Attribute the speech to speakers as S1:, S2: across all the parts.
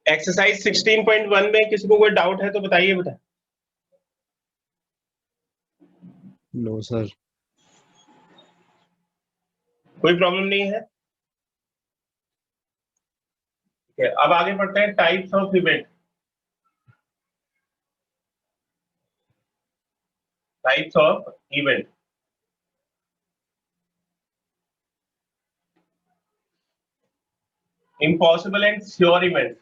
S1: Exercise 16.1 में किसी को कोई डाउट है तो बताइए बेटा।
S2: No sir.
S1: कोई प्रॉब्लम नहीं है। ठीक है, अब आगे बढ़ते हैं types of event. Types of event. Impossible and sure event.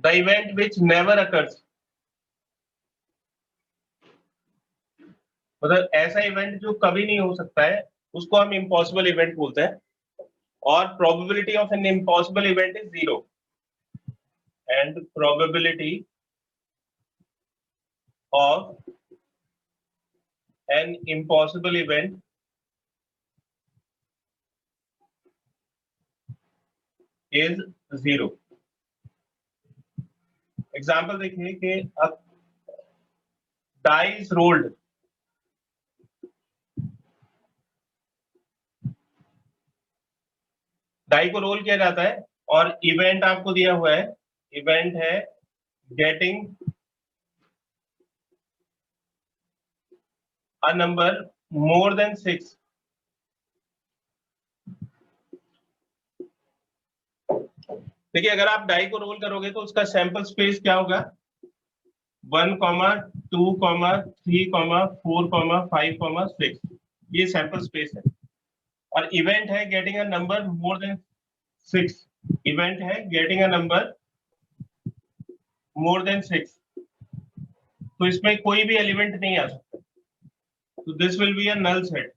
S1: The event which never occurs, मतलब ऐसा इवेंट जो कभी नहीं हो सकता है उसको हम इम्पॉसिबल इवेंट बोलते हैं। और probability of an impossible event is 0 and probability of an impossible event is 0। Example देखिए कि अब डाइस रोल्ड, डाई को रोल किया जाता है और इवेंट आपको दिया हुआ है, इवेंट है getting a number more than 6। देखिए अगर आप डाई को रोल करोगे तो उसका सैंपल स्पेस क्या होगा, 1, 2, 3, 4, 5, 6, ये सैंपल स्पेस है। और इवेंट है getting a number more than 6, event है getting a number more than 6, तो इसमें कोई भी एलिमेंट नहीं आ सकता, तो this will be a null set.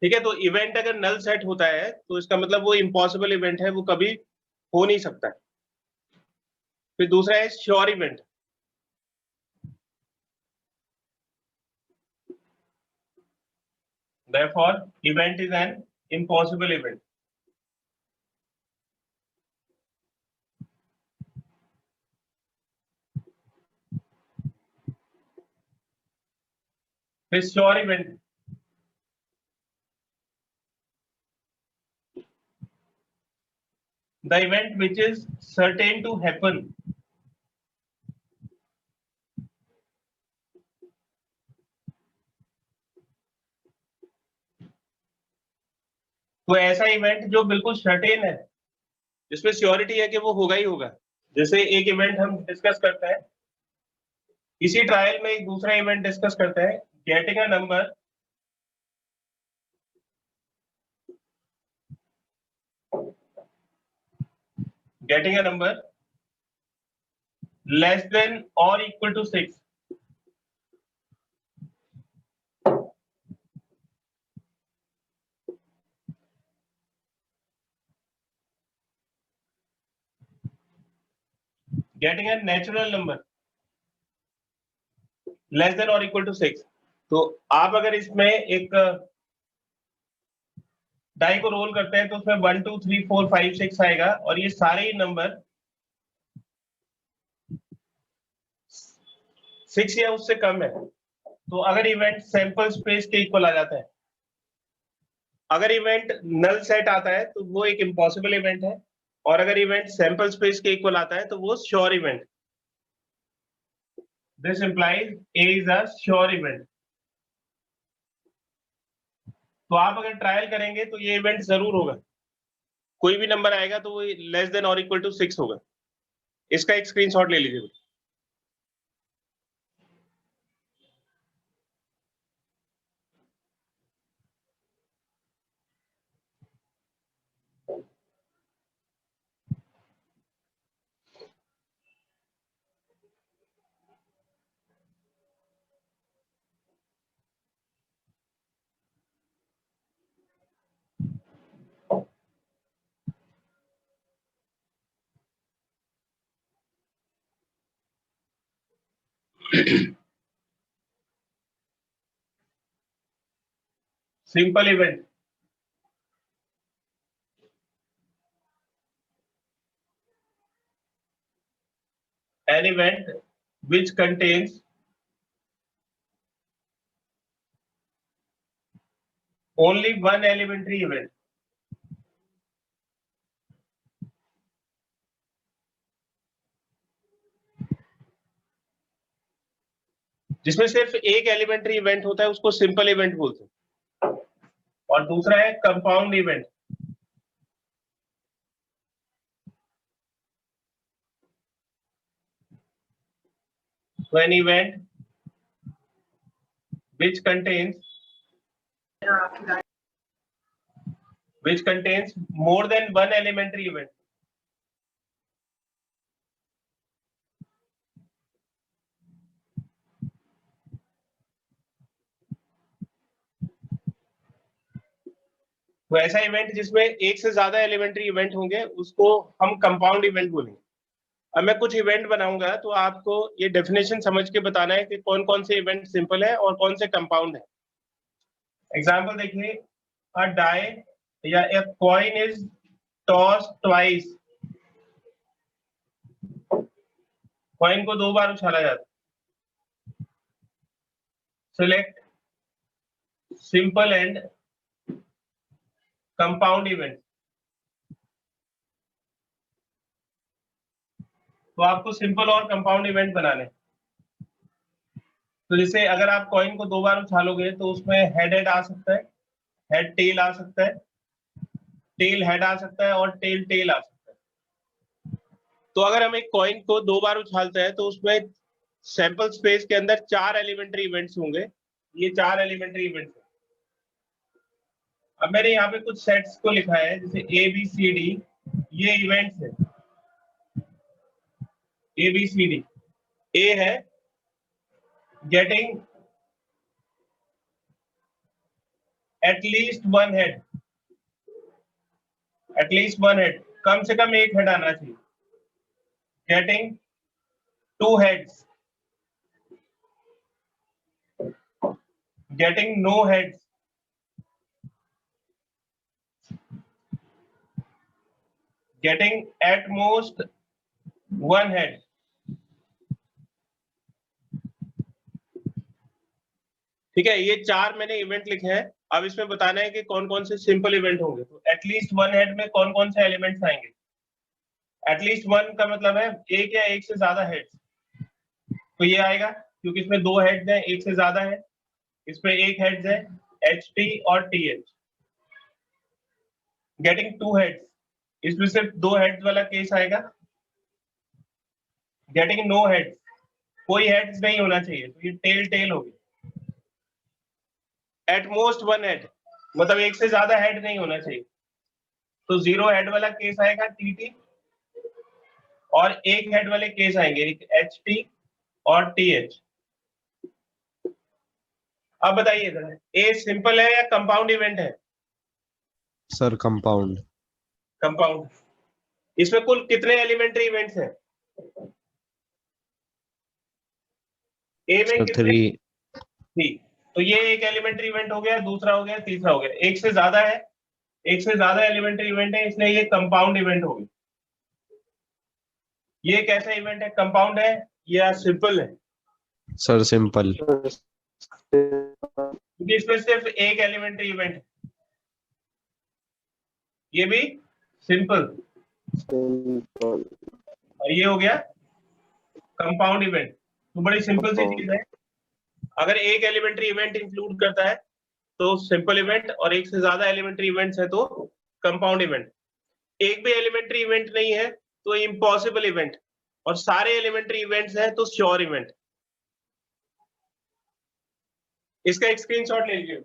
S1: ठीक है, तो इवेंट अगर नल सेट होता है तो इसका मतलब वो इम्पॉसिबल इवेंट है, वो कभी हो नहीं सकता। फिर दूसरा है sure event. Therefore, event is an impossible event. फिर sure event, the event which is certain to happen. तो ऐसा इवेंट जो बिल्कुल सर्टेन है, जिसमें श्योरिटी है कि वो होगा ही होगा। जैसे एक इवेंट हम डिस्कस करते हैं, इसी ट्रायल में एक दूसरा इवेंट डिस्कस करते हैं, getting a number less than or equal to 6। Getting a natural number less than or equal to 6। तो आप अगर इसमें एक डाई को रोल करते हैं तो उसमें 1, 2, 3, 4, 5, 6 आएगा और ये सारे ही नंबर 6 या उससे कम है। तो अगर इवेंट सैंपल स्पेस के इक्वल आ जाता है, अगर इवेंट नल सेट आता है तो वो एक इम्पॉसिबल इवेंट है, और अगर इवेंट सैंपल स्पेस के इक्वल आता है तो वो sure event. This implies A is a sure event. तो आप अगर ट्रायल करेंगे तो ये इवेंट जरूर होगा, कोई भी नंबर आएगा तो वो less than or equal to 6 होगा। इसका एक स्क्रीनशॉट ले लीजिए। Simple event, an event which contains only one elementary event. जिसमें सिर्फ एक एलिमेंट्री इवेंट होता है उसको सिंपल इवेंट बोलते हैं, और दूसरा है compound event. So an event which contains more than one elementary event. तो ऐसा इवेंट जिसमें एक से ज्यादा एलिमेंट्री इवेंट होंगे उसको हम कंपाउंड इवेंट बोलेंगे। अब मैं कुछ इवेंट बनाऊंगा तो आपको ये डेफिनेशन समझ के बताना है कि कौन कौन से इवेंट सिंपल है और कौन से कंपाउंड है। एग्जाम्पल देखिए, अ डाई या a coin is tossed twice. Coin को 2 बार उछाला जाता है। Select simple and compound event. तो आपको सिंपल और कंपाउंड इवेंट बनाने। तो जैसे अगर आप कॉइन को 2 बार उछालोगे तो उसमें हेड हेड आ सकता है, हेड टेल आ सकता है, टेल हेड आ सकता है और टेल टेल आ सकता है। तो अगर हम एक कॉइन को 2 बार उछालते हैं तो उसमें सैंपल स्पेस के अंदर 4 एलिमेंट्री इवेंट्स होंगे। ये 4 एलिमेंट्री इवेंट्स हैं। अब मैंने यहाँ पे कुछ सेट्स को लिखा है, जैसे ए बी सी डी, ये इवेंट्स है। A B C D, A है getting at least one head, at least one head, कम से कम एक हेड आना चाहिए। Getting 2 heads, getting no heads, getting at most 1 head. ठीक है, ये 4 मैंने इवेंट लिखे हैं। अब इसमें बताना है कि कौन कौन से सिंपल इवेंट होंगे। तो एटलीस्ट 1 हेड में कौन कौन से एलिमेंट्स आएंगे। एटलीस्ट 1 का मतलब है एक या एक से ज्यादा हेड्स, तो ये आएगा क्योंकि इसमें 2 हेड्स हैं, एक से ज्यादा है। इसमें एक हेड्स है एच टी और टी एच। गेटिंग 2 हेड्स, इसमें सिर्फ 2 हेड्स वाला केस आएगा। गेटिंग नो हेड्स, कोई हेड्स नहीं होना चाहिए, तो ये टेल टेल होगी। एट मोस्ट 1 हेड, मतलब एक से ज्यादा हेड नहीं होना चाहिए, तो 0 हेड वाला केस आएगा टी टी, और एक हेड वाले केस आएंगे एक एच टी और टी एच। अब बताइए जरा, ए सिंपल है या कंपाउंड इवेंट है।
S2: Sir compound.
S1: कंपाउंड। इसमें कुल कितने एलिमेंट्री इवेंट्स हैं। ए में
S2: सर
S1: कितने।
S2: 3।
S1: 3। तो ये एक एलिमेंट्री इवेंट हो गया, दूसरा हो गया, तीसरा हो गया। एक से ज्यादा है, एक से ज्यादा एलिमेंट्री इवेंट है, इसलिए ये कंपाउंड इवेंट हो गया। ये कैसा इवेंट है, कंपाउंड है या सिंपल है।
S2: Sir simple.
S1: क्योंकि इसमें सिर्फ एक एलिमेंट्री इवेंट है। ये भी सिंपल, और ये हो गया कंपाउंड इवेंट। तो बड़ी सिंपल सी चीज है। अगर एक एलिमेंट्री इवेंट इंक्लूड करता है तो सिंपल इवेंट, और एक से ज्यादा एलिमेंट्री इवेंट्स है तो कंपाउंड इवेंट। एक भी एलिमेंट्री इवेंट नहीं है तो इम्पॉसिबल इवेंट, और सारे एलिमेंट्री इवेंट्स हैं तो श्योर इवेंट। इसका एक स्क्रीनशॉट ले लीजिए।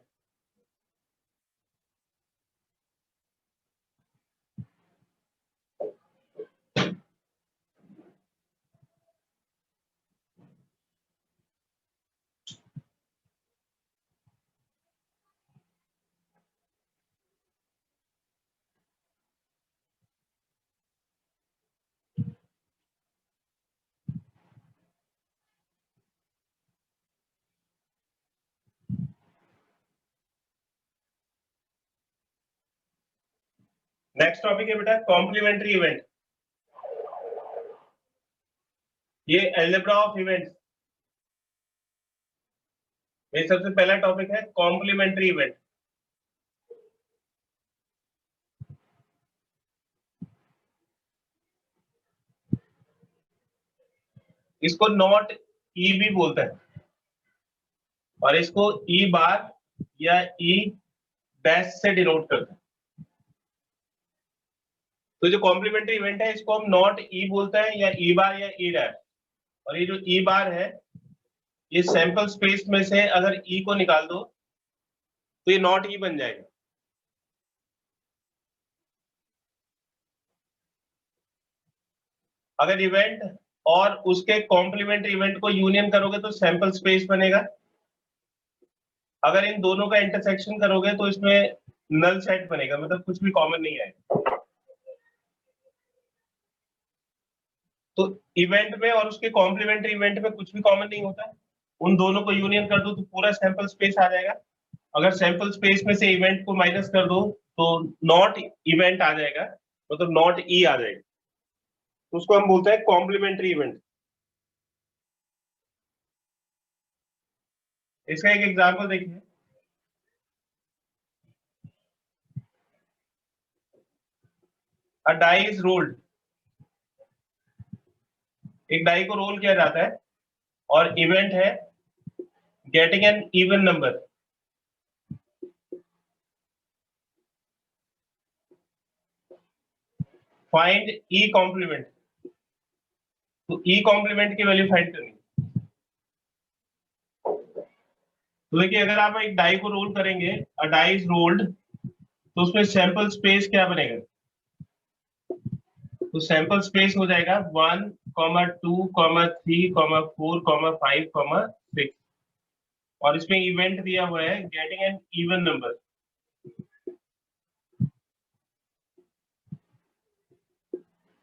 S1: नेक्स्ट टॉपिक है बेटा कॉम्प्लीमेंट्री इवेंट। ये अलजेब्रा ऑफ इवेंट्स में सबसे पहला टॉपिक है कॉम्प्लीमेंट्री इवेंट। इसको नॉट ई भी बोलते हैं और इसको ई बार या ई डैश से डिनोट करते हैं। तो जो कॉम्प्लीमेंट्री इवेंट है इसको हम नॉट ई बोलते हैं या ई बार या ई डैश। और ये जो ई बार है ये सैंपल स्पेस में से अगर ई को निकाल दो तो ये नॉट ई बन जाएगा। अगर इवेंट और उसके कॉम्प्लीमेंट्री इवेंट को यूनियन करोगे तो सैंपल स्पेस बनेगा। अगर इन दोनों का इंटरसेक्शन करोगे तो इसमें नल सेट बनेगा, मतलब कुछ भी कॉमन नहीं आएगा। तो इवेंट में और उसके कॉम्प्लीमेंट्री इवेंट में कुछ भी कॉमन नहीं होता है। उन दोनों को यूनियन कर दो तो पूरा सैंपल स्पेस आ जाएगा। अगर सैंपल स्पेस में से इवेंट को माइनस कर दो तो नॉट इवेंट आ जाएगा, मतलब नॉट ई आ जाएगा। तो उसको हम बोलते हैं कॉम्प्लीमेंट्री इवेंट। इसका एक एग्जांपल देखिए। A die is rolled. एक डाई को रोल किया जाता है और इवेंट है getting an even number. Find E complement. तो ई कॉम्प्लीमेंट की वैल्यू फाइंड करनी। तो देखिए अगर आप एक डाई को रोल करेंगे, अ डाई इज रोल्ड, तो उसमें सैंपल स्पेस क्या बनेगा? तो सैंपल स्पेस हो जाएगा 1, 2, 3, 4, 5, 6। और इसमें इवेंट दिया हुआ है गेटिंग एन इवन नंबर।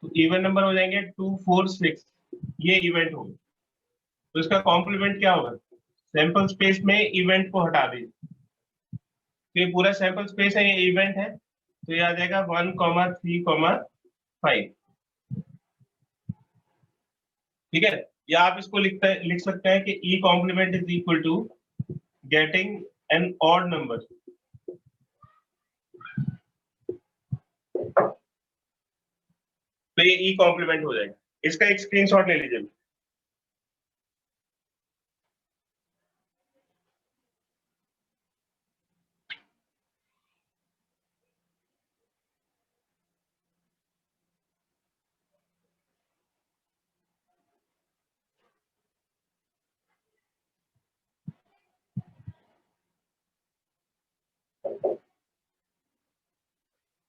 S1: तो इवन नंबर हो जाएंगे 2, 4, 6। ये इवेंट होगा। तो इसका कॉम्प्लीमेंट क्या होगा? सैंपल स्पेस में इवेंट को हटा दीजिए। तो ये पूरा सैंपल स्पेस है, ये इवेंट है, तो ये आ जाएगा 1, 3, 5। ठीक है। या आप इसको लिख सकते हैं कि E complement is equal to getting an odd number. तो ये ई कॉम्प्लीमेंट हो जाएगा। इसका एक स्क्रीनशॉट ले लीजिए।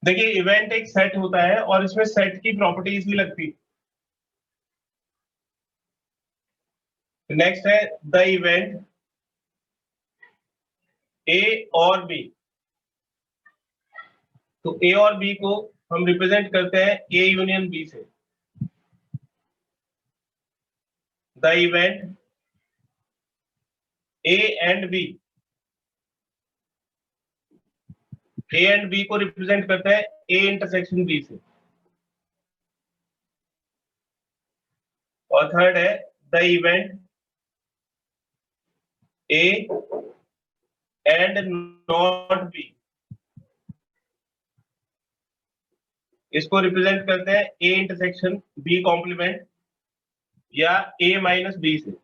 S1: देखिए इवेंट एक सेट होता है और इसमें सेट की प्रॉपर्टीज भी लगती है। नेक्स्ट है द इवेंट ए और बी। तो ए और बी को हम रिप्रेजेंट करते हैं ए यूनियन बी से। The event A and B, A and B को रिप्रेजेंट करते हैं ए इंटरसेक्शन बी से। और थर्ड है the event A and not B, इसको रिप्रेजेंट करते हैं ए इंटरसेक्शन बी कॉम्प्लीमेंट या ए माइनस बी से।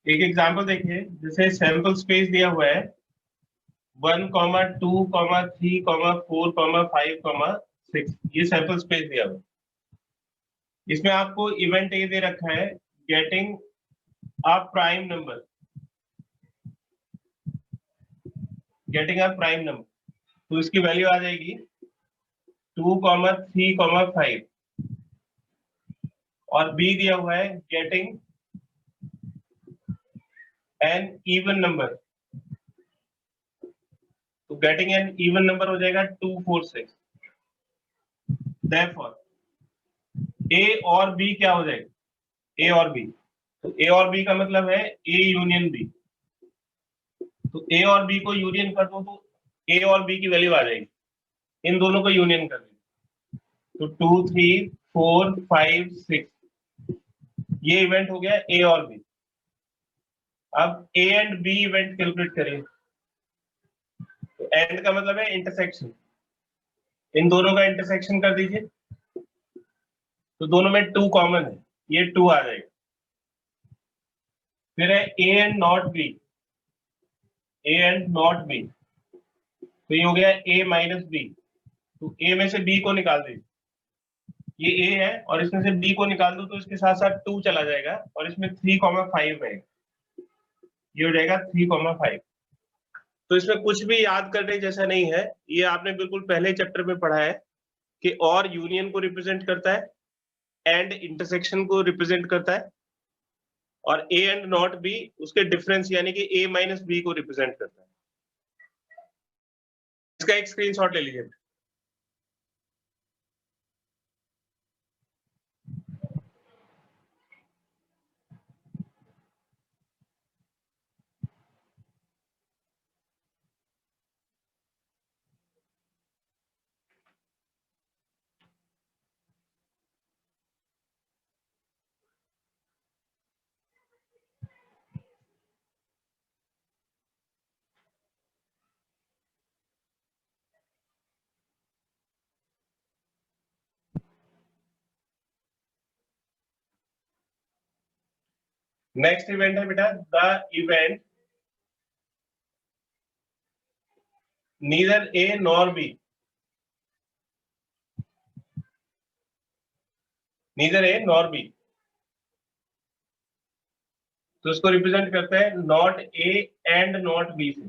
S1: एक एग्जांपल देखिए, जैसे सैंपल स्पेस दिया हुआ है 1, 2, 3, 4, 5, 6। ये सैंपल स्पेस दिया हुआ है। इसमें आपको इवेंट ए दे रखा है getting a prime number. Getting a prime number, तो इसकी वैल्यू आ जाएगी 2, 3, 5। और बी दिया हुआ है गेटिंग एन इवन नंबर। तो गेटिंग एन इवन नंबर हो जाएगा 2, 4, 6। देयरफॉर ए और बी क्या हो जाएगा? ए और बी। तो ए और बी का मतलब है ए यूनियन बी। तो ए और बी को यूनियन कर दो तो ए और बी की वैल्यू आ जाएगी, इन दोनों को यूनियन कर दो तो 2 3 4 5 6, ये इवेंट हो गया ए और बी। अब A and B event calculate करिए। तो एंड का मतलब है इंटरसेक्शन, इन दोनों का इंटरसेक्शन कर दीजिए। तो दोनों में 2 कॉमन है, ये 2 आ जाएगा। फिर है ए and not B, A and not B, तो ये हो गया ए माइनस बी। तो ए में से बी को निकाल दीजिए, ये ए है और इसमें से बी को निकाल दो तो इसके साथ साथ 2 चला जाएगा और इसमें 3,5 है, ये हो जाएगा 3,5। तो इसमें कुछ भी याद करने जैसा नहीं है, ये आपने बिल्कुल पहले चैप्टर में पढ़ा है कि और यूनियन को रिप्रेजेंट करता है, एंड इंटरसेक्शन को रिप्रेजेंट करता है, और ए एंड नॉट बी उसके डिफरेंस यानी कि ए माइनस बी को रिप्रेजेंट करता है। इसका एक स्क्रीनशॉट ले लीजिए। नेक्स्ट इवेंट है बेटा the event neither A nor B, neither A nor B, तो इसको रिप्रेजेंट करते हैं not A and not B से,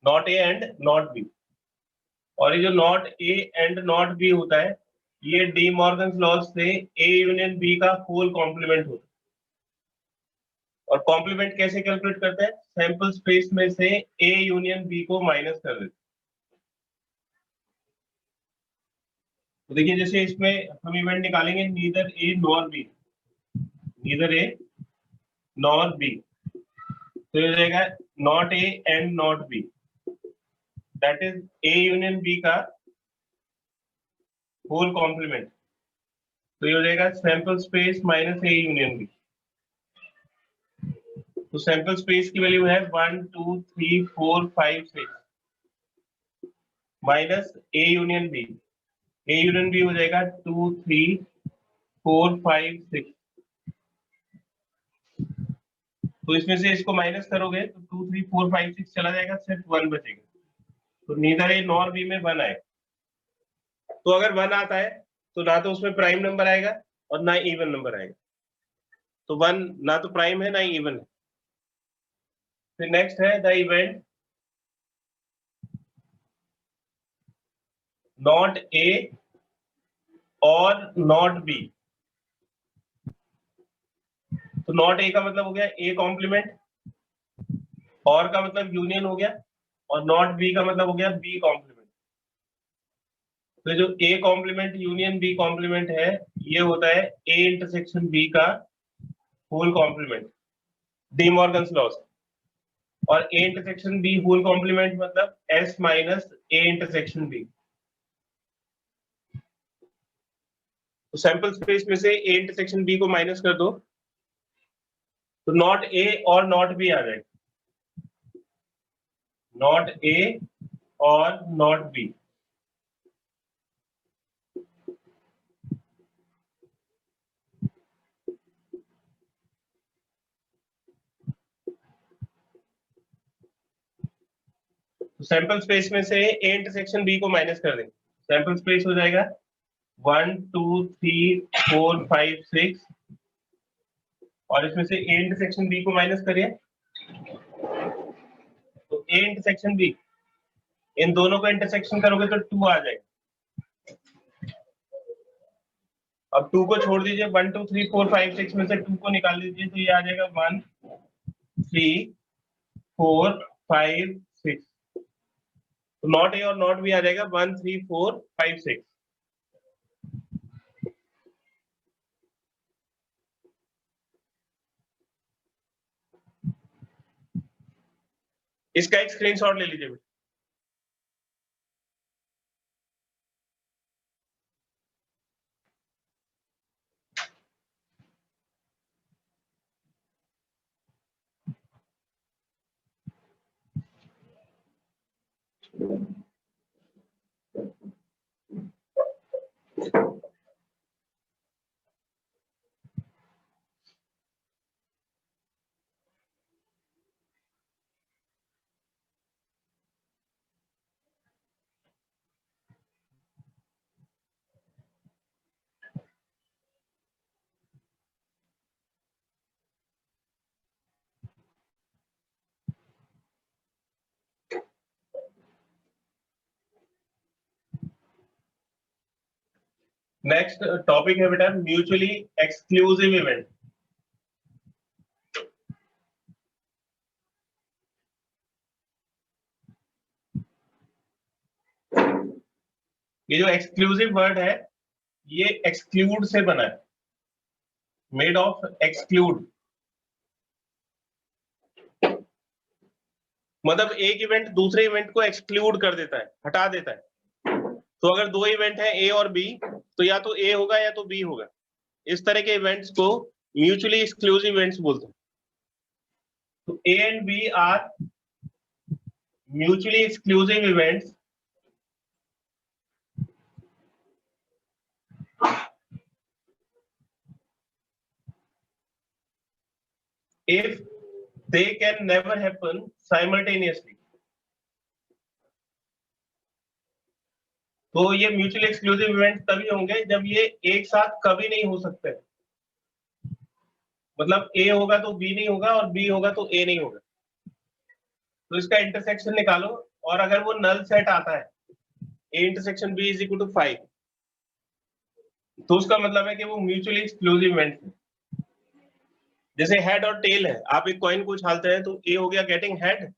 S1: not A and not B. और ये जो not A and not B होता है, ये डी मॉर्गन्स लॉज से ए यूनियन बी का होल कॉम्प्लीमेंट होता है। और कॉम्प्लीमेंट कैसे कैलकुलेट करते हैं, सैंपल स्पेस में से ए यूनियन बी को माइनस कर देते हैं। तो देखिए जैसे इसमें हम इवेंट निकालेंगे neither A nor B, neither A nor B, तो ये हो जाएगा not A and not B, that is A union B का होल कॉम्प्लीमेंट। तो ये हो जाएगा sample space minus A union B. तो सैंपल स्पेस की वैल्यू है 1 2 3 4 5 6 minus A union B, A union B हो जाएगा 2 3 4 5 6। तो इसमें से इसको माइनस करोगे तो 2 3 4 5 6 चला जाएगा, सिर्फ 1 बचेगा। तो नीदर ए नॉर बी में 1 आएगा। तो अगर 1 आता है तो ना तो उसमें प्राइम नंबर आएगा और ना इवन नंबर आएगा। तो 1 ना तो प्राइम है ना इवन है। फिर नेक्स्ट है द इवेंट नॉट ए और नॉट बी। तो नॉट ए का मतलब हो गया ए कॉम्प्लीमेंट, और का मतलब यूनियन हो गया, और नॉट बी का मतलब हो गया बी कॉम्प्लीमेंट। तो जो A complement union B complement है, ये होता है ए इंटरसेक्शन बी का whole complement, De Morgan's law से। और A intersection B whole complement मतलब S minus A intersection B. तो सैंपल स्पेस में से ए इंटरसेक्शन बी को माइनस कर दो तो नॉट ए और नॉट बी आ जाएगा, नॉट ए और नॉट बी। तो सैंपल स्पेस में से ए इंटरसेक्शन बी को माइनस कर देंगे, सैंपल स्पेस हो जाएगा 1 2 3 4 5 6, और इसमें से ए इंटरसेक्शन बी को माइनस करिए तो ए इंटरसेक्शन बी, इन दोनों का इंटरसेक्शन करोगे तो 2 आ जाएगा। अब 2 को छोड़ दीजिए, 1 2 3 4 5 6 में से 2 को निकाल दीजिए तो ये आ जाएगा 1 3 4 5 6। तो नॉट ए और नॉट बी आ जाएगा 1 3 4 5 6। इसका एक स्क्रीनशॉट ले लीजिए बेटा। नेक्स्ट टॉपिक है बेटा म्यूचुअली एक्सक्लूसिव इवेंट। ये जो एक्सक्लूसिव वर्ड है ये एक्सक्लूड से बना है, मेड ऑफ एक्सक्लूड। मतलब एक इवेंट दूसरे इवेंट को एक्सक्लूड कर देता है, हटा देता है। तो अगर दो इवेंट है ए और बी, तो या तो ए होगा या तो बी होगा। इस तरह के इवेंट्स को म्यूचुअली एक्सक्लूसिव इवेंट्स बोलते हैं। तो A and B are mutually exclusive events if they can never happen simultaneously। तो ये म्यूचुअली एक्सक्लूसिव इवेंट तभी होंगे जब ये एक साथ कभी नहीं हो सकते। मतलब ए होगा तो बी नहीं होगा और बी होगा तो ए नहीं होगा। तो इसका इंटरसेक्शन निकालो, और अगर वो नल सेट आता है A intersection B is equal to 5, तो उसका मतलब है कि वो म्यूचुअली एक्सक्लूसिव इवेंट है। जैसे हेड और टेल है, आप एक कॉइन को उछालते हैं तो ए हो गया गेटिंग हेड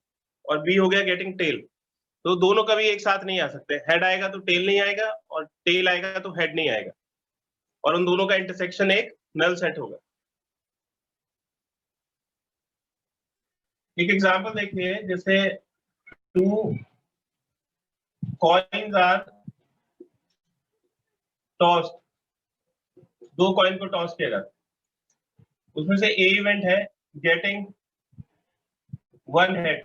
S1: और बी हो गया गेटिंग टेल। तो दोनों कभी एक साथ नहीं आ सकते। हेड आएगा तो टेल नहीं आएगा और टेल आएगा तो हेड नहीं आएगा, और उन दोनों का इंटरसेक्शन एक नल सेट होगा। एक एग्जांपल देखिए, जैसे टू कॉइन्स आर टॉस्ड, दो कॉइन को टॉस किया जाता है। उसमें से ए इवेंट है गेटिंग वन हेड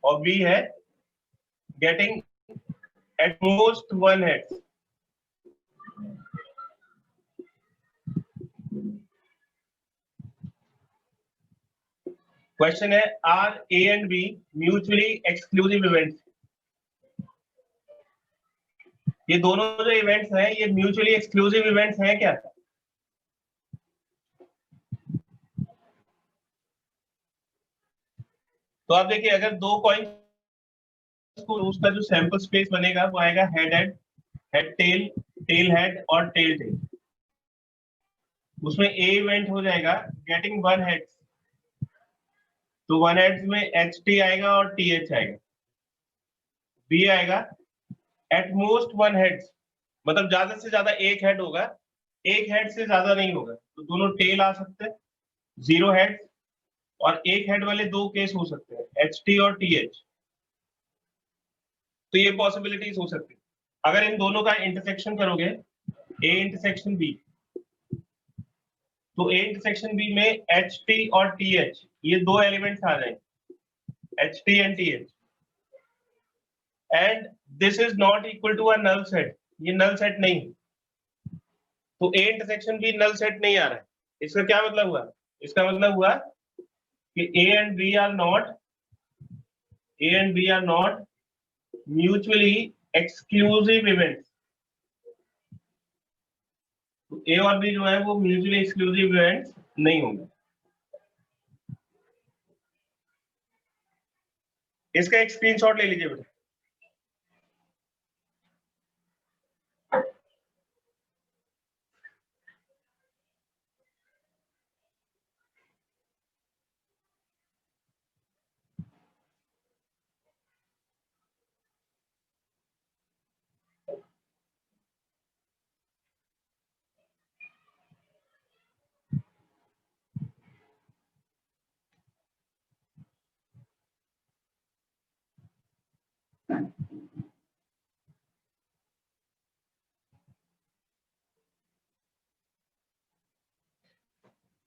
S1: और बी है getting at most one head. Question है are A and B mutually exclusive events. ये दोनों जो इवेंट्स हैं ये म्यूचुअली एक्सक्लूसिव इवेंट्स हैं क्या? तो आप देखिए, अगर दो कॉइन को उसका जो सैंपल स्पेस बनेगा वो आएगा head head, head tail, tail head और टेल टेल। उसमें ए इवेंट हो जाएगा गेटिंग वन हेड, तो वन हेड में एच टी आएगा और टी एच आएगा। बी आएगा एट मोस्ट वन हेड, मतलब ज्यादा से ज्यादा एक हेड होगा, एक हेड से ज्यादा नहीं होगा। तो दोनों टेल आ सकते हैं, जीरो हेड, और एक हेड वाले दो केस हो सकते हैं, एच टी और टी एच। तो ये पॉसिबिलिटीज हो सकती है। अगर इन दोनों का इंटरसेक्शन करोगे ए इंटरसेक्शन बी, तो ए इंटरसेक्शन बी में एच टी और टी एच ये दो एलिमेंट्स आ जाएंगे, H T and T H, and this is not equal to a null set. ये नल सेट नहीं है, तो A intersection B null set नहीं आ रहा है। इसका क्या मतलब हुआ? इसका मतलब हुआ कि A and B are not mutually exclusive events. तो ए और बी जो है वो म्यूचुअली एक्सक्लूसिव इवेंट्स नहीं होंगे। इसका एक स्क्रीनशॉट ले लीजिए बेटा।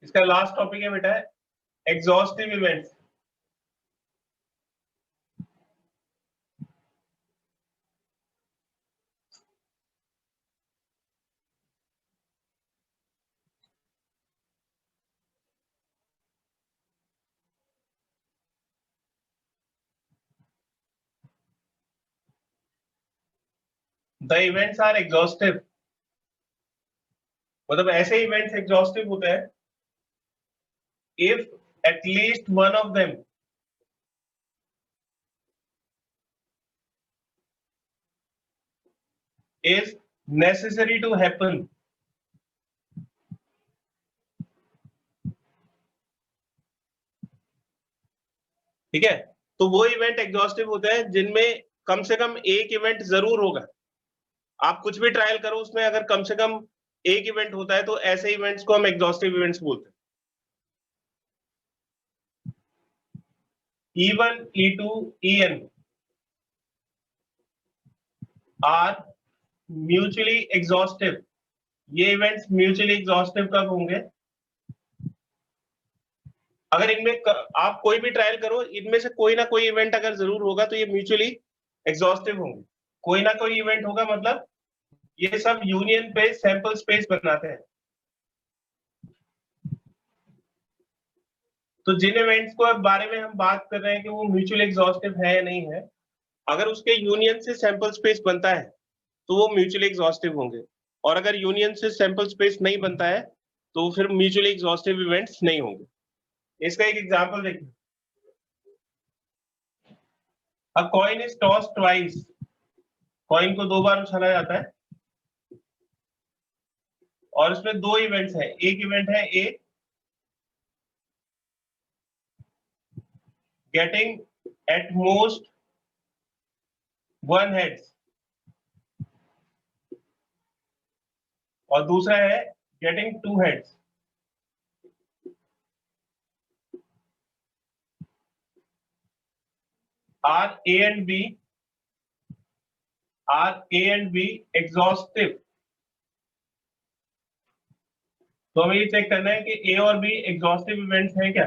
S1: इसका लास्ट टॉपिक है बेटा exhaustive events. The events are exhaustive, मतलब ऐसे इवेंट्स एग्जॉस्टिव होते हैं if at least one of them is necessary to happen। ठीक है, तो वो इवेंट एग्जॉस्टिव होते हैं जिनमें कम से कम एक इवेंट जरूर होगा। आप कुछ भी ट्रायल करो, उसमें अगर कम से कम एक इवेंट होता है तो ऐसे इवेंट्स को हम एग्जॉस्टिव इवेंट्स बोलते हैं। E1, E2, En are mutually exhaustive. ये इवेंट्स म्यूचुअली एग्जॉस्टिव कब होंगे? अगर इनमें आप कोई भी ट्रायल करो, इनमें से कोई ना कोई इवेंट अगर जरूर होगा तो ये म्यूचुअली एग्जॉस्टिव होंगे। कोई ना कोई इवेंट होगा मतलब ये सब यूनियन पे सैंपल स्पेस बनाते हैं। तो जिन इवेंट्स को बारे में हम बात कर रहे हैं कि वो म्यूचुअल एग्जॉस्टिव है या नहीं है, अगर उसके यूनियन से सैंपल स्पेस बनता है तो वो म्यूचुअली एग्जॉस्टिव होंगे, और अगर यूनियन से सैंपल स्पेस नहीं बनता है तो फिर म्यूचुअली एग्जॉस्टिव इवेंट्स नहीं होंगे। इसका एक एग्जांपल देखिए, अ coin is tossed twice. Coin को 2 बार उछाला जाता है और इसमें 2 इवेंट्स हैं। एक इवेंट है ए गेटिंग एट मोस्ट 1 हेड्स, और दूसरा है getting 2 heads. Are A and B exhaustive? तो हमें ये चेक करना है कि A और B एग्जॉस्टिव इवेंट्स हैं क्या।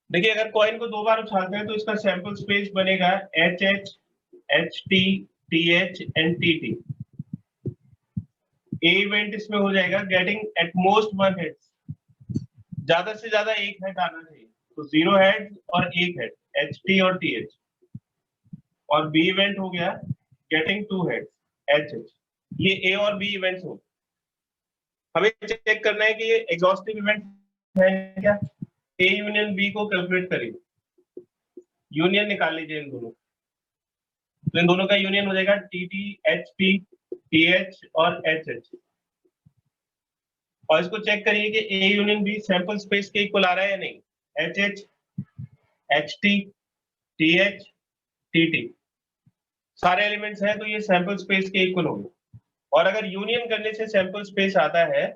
S1: देखिए, अगर कॉइन को 2 बार उछालते हैं तो इसका सैंपल स्पेस बनेगा HH, HT, TH and TT। A event इसमें हो जाएगा गेटिंग एट मोस्ट 1 हेड, ज्यादा से ज्यादा एक हेड आना चाहिए, तो 0 हेड और 1 हेड HT और TH। और बी इवेंट हो गया गेटिंग 2 हेड HH। ये ए और बी इवेंट्स हो। हमें चेक करना है कि ये एग्जॉस्टिव इवेंट है क्या। ए यूनियन बी को कैलकुलेट करिए, यूनियन निकाल लीजिए इन दोनों। तो इन दोनों का यूनियन हो जाएगा TT, HP, TH और HH। और इसको चेक करिए कि A union B sample space के इक्वल आ रहा है या नहीं। HH, HT, TH, TT सारे एलिमेंट्स हैं तो ये सैंपल स्पेस के इक्वल होंगे। और अगर यूनियन करने से सैंपल स्पेस आता है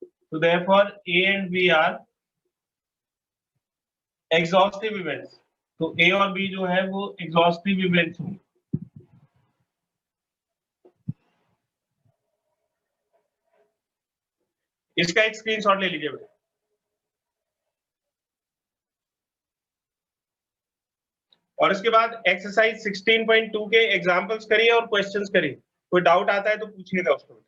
S1: तो therefore A and B are exhaustive events. तो A और B जो है वो एग्जॉस्टिव इवेंट्स होंगे। इसका एक स्क्रीनशॉट ले लीजिए बेटा। और इसके बाद एक्सरसाइज 16.2 के एग्जांपल्स करिए और क्वेश्चंस करिए। कोई डाउट आता है तो पूछिएगा उसको।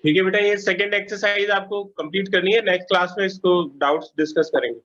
S1: ठीक है बेटा, ये सेकंड एक्सरसाइज आपको कंप्लीट करनी है। नेक्स्ट क्लास में इसको डाउट्स डिस्कस करेंगे।